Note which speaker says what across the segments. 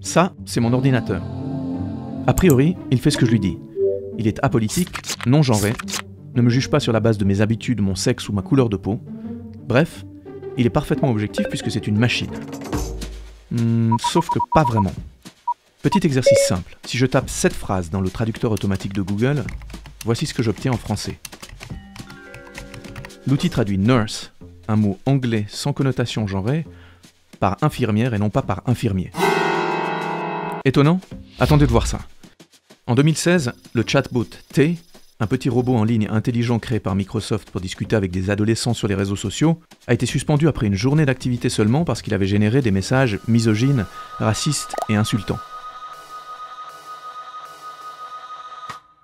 Speaker 1: Ça, c'est mon ordinateur. A priori, il fait ce que je lui dis. Il est apolitique, non genré, ne me juge pas sur la base de mes habitudes, mon sexe ou ma couleur de peau. Bref, il est parfaitement objectif puisque c'est une machine. Sauf que pas vraiment. Petit exercice simple. Si je tape cette phrase dans le traducteur automatique de Google, voici ce que j'obtiens en français. L'outil traduit nurse, un mot anglais sans connotation genrée, par infirmière et non pas par infirmier. Étonnant ? Attendez de voir ça. En 2016, le chatbot Tay, un petit robot en ligne intelligent créé par Microsoft pour discuter avec des adolescents sur les réseaux sociaux, a été suspendu après une journée d'activité seulement parce qu'il avait généré des messages misogynes, racistes et insultants.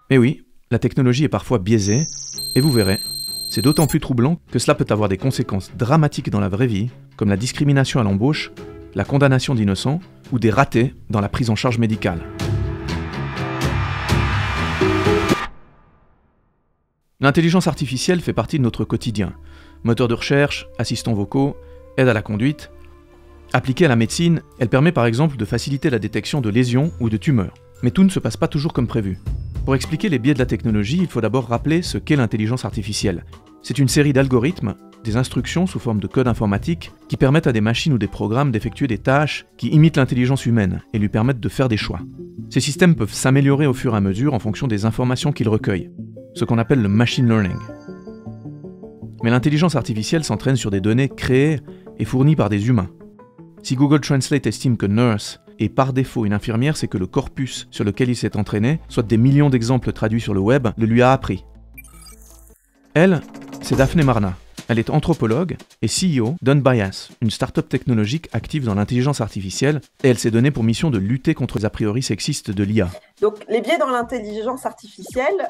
Speaker 1: Mais oui, la technologie est parfois biaisée, et vous verrez, c'est d'autant plus troublant que cela peut avoir des conséquences dramatiques dans la vraie vie, comme la discrimination à l'embauche, la condamnation d'innocents ou des ratés dans la prise en charge médicale. L'intelligence artificielle fait partie de notre quotidien. Moteur de recherche, assistants vocaux, aide à la conduite. Appliquée à la médecine, elle permet par exemple de faciliter la détection de lésions ou de tumeurs. Mais tout ne se passe pas toujours comme prévu. Pour expliquer les biais de la technologie, il faut d'abord rappeler ce qu'est l'intelligence artificielle. C'est une série d'algorithmes, des instructions sous forme de code informatique, qui permettent à des machines ou des programmes d'effectuer des tâches qui imitent l'intelligence humaine et lui permettent de faire des choix. Ces systèmes peuvent s'améliorer au fur et à mesure en fonction des informations qu'ils recueillent, ce qu'on appelle le machine learning. Mais l'intelligence artificielle s'entraîne sur des données créées et fournies par des humains. Si Google Translate estime que nurse est par défaut une infirmière, c'est que le corpus sur lequel il s'est entraîné, soit des millions d'exemples traduits sur le web, le lui a appris. Elle, c'est Daphne Marna. Elle est anthropologue et CEO d'Unbias, une start-up technologique active dans l'intelligence artificielle, et elle s'est donnée pour mission de lutter contre les a priori sexistes de l'IA.
Speaker 2: Donc les biais dans l'intelligence artificielle,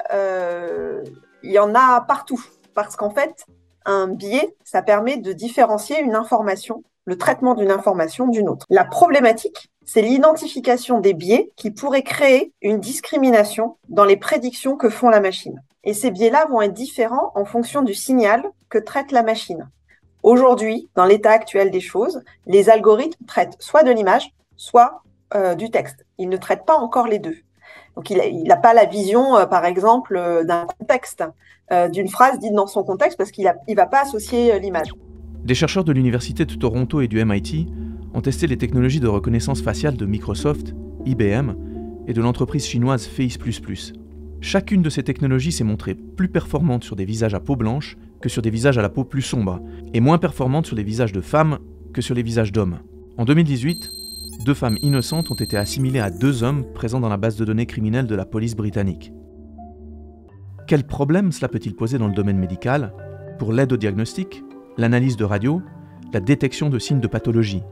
Speaker 2: il y en a partout. Parce qu'en fait, un biais, ça permet de différencier une information, le traitement d'une information d'une autre. La problématique, c'est l'identification des biais qui pourraient créer une discrimination dans les prédictions que font la machine. Et ces biais-là vont être différents en fonction du signal que traite la machine. Aujourd'hui, dans l'état actuel des choses, les algorithmes traitent soit de l'image, soit du texte. Ils ne traitent pas encore les deux. Donc, il n'a pas la vision, par exemple, d'un contexte, d'une phrase dite dans son contexte, parce qu'il ne va pas associer l'image.
Speaker 1: Des chercheurs de l'Université de Toronto et du MIT ont testé les technologies de reconnaissance faciale de Microsoft, IBM et de l'entreprise chinoise Face++. Chacune de ces technologies s'est montrée plus performante sur des visages à peau blanche que sur des visages à la peau plus sombre, et moins performante sur les visages de femmes que sur les visages d'hommes. En 2018, 2 femmes innocentes ont été assimilées à 2 hommes présents dans la base de données criminelle de la police britannique. Quel problème cela peut-il poser dans le domaine médical, pour l'aide au diagnostic, l'analyse de radio, la détection de signes de pathologie?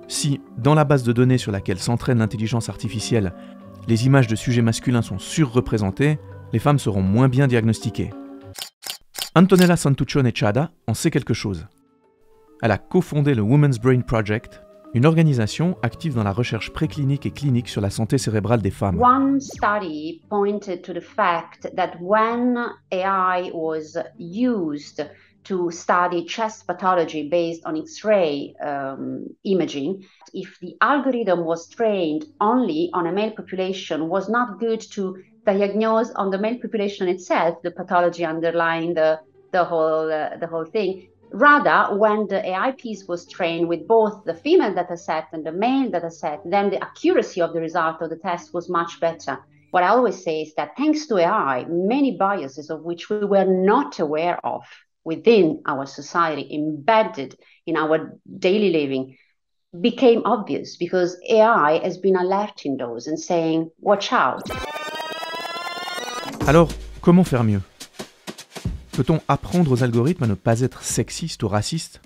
Speaker 1: Si, dans la base de données sur laquelle s'entraîne l'intelligence artificielle, les images de sujets masculins sont surreprésentées, les femmes seront moins bien diagnostiquées. Antonella Santuccione-Chada en sait quelque chose. Elle a cofondé le Women's Brain Project, une organisation active dans la recherche préclinique et clinique sur la santé cérébrale des femmes.
Speaker 3: One study pointed to the fact that when AI was used to study chest pathology based on X-ray imaging, if the algorithm was trained only on a male population, was not good to diagnose on the male population itself the pathology underlying the whole thing. Rather, when the AI piece was trained with both the female dataset and the male dataset, then the accuracy of the result of the test was much better. What I always say is that thanks to AI, many biases of which we were not aware of within our society, embedded in our daily living, became obvious because AI has been alerting those and saying, watch out.
Speaker 1: Alors, comment faire mieux? Peut-on apprendre aux algorithmes à ne pas être sexistes ou racistes?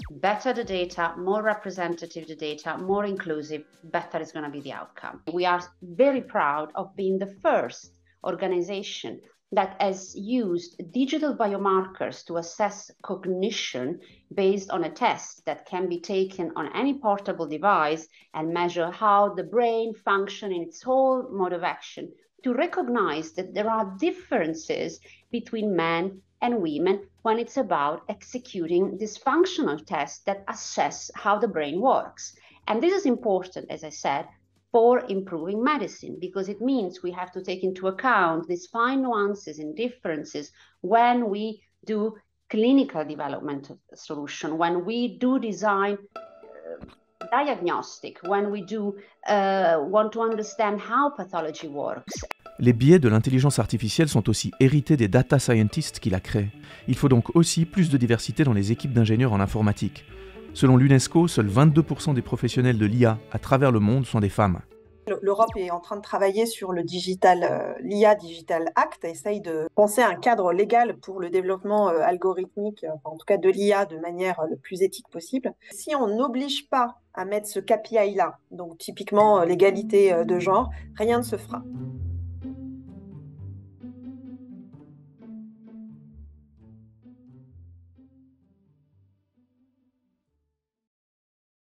Speaker 3: Better the data, more representative the data, more inclusive, better is going to be the outcome. We are very proud of being the first organization that has used digital biomarkers to assess cognition based on a test that can be taken on any portable device and measure how the brain functions in its whole mode of action, to recognize that there are differences between men and women when it's about executing this functional test that assess how the brain works. And this is important, as I said, for improving medicine, because it means we have to take into account these fine nuances and differences when we do clinical development solution, when we do design diagnostic, when we do want to understand how pathology works.
Speaker 1: Les biais de l'intelligence artificielle sont aussi hérités des data scientists qui la créent. Il faut donc aussi plus de diversité dans les équipes d'ingénieurs en informatique. Selon l'UNESCO, seuls 22% des professionnels de l'IA à travers le monde sont des femmes.
Speaker 2: L'Europe est en train de travailler sur l'IA Digital Act, essaye de penser un cadre légal pour le développement algorithmique, en tout cas de l'IA, de manière le plus éthique possible. Si on n'oblige pas à mettre ce KPI-là, donc typiquement l'égalité de genre, rien ne se fera.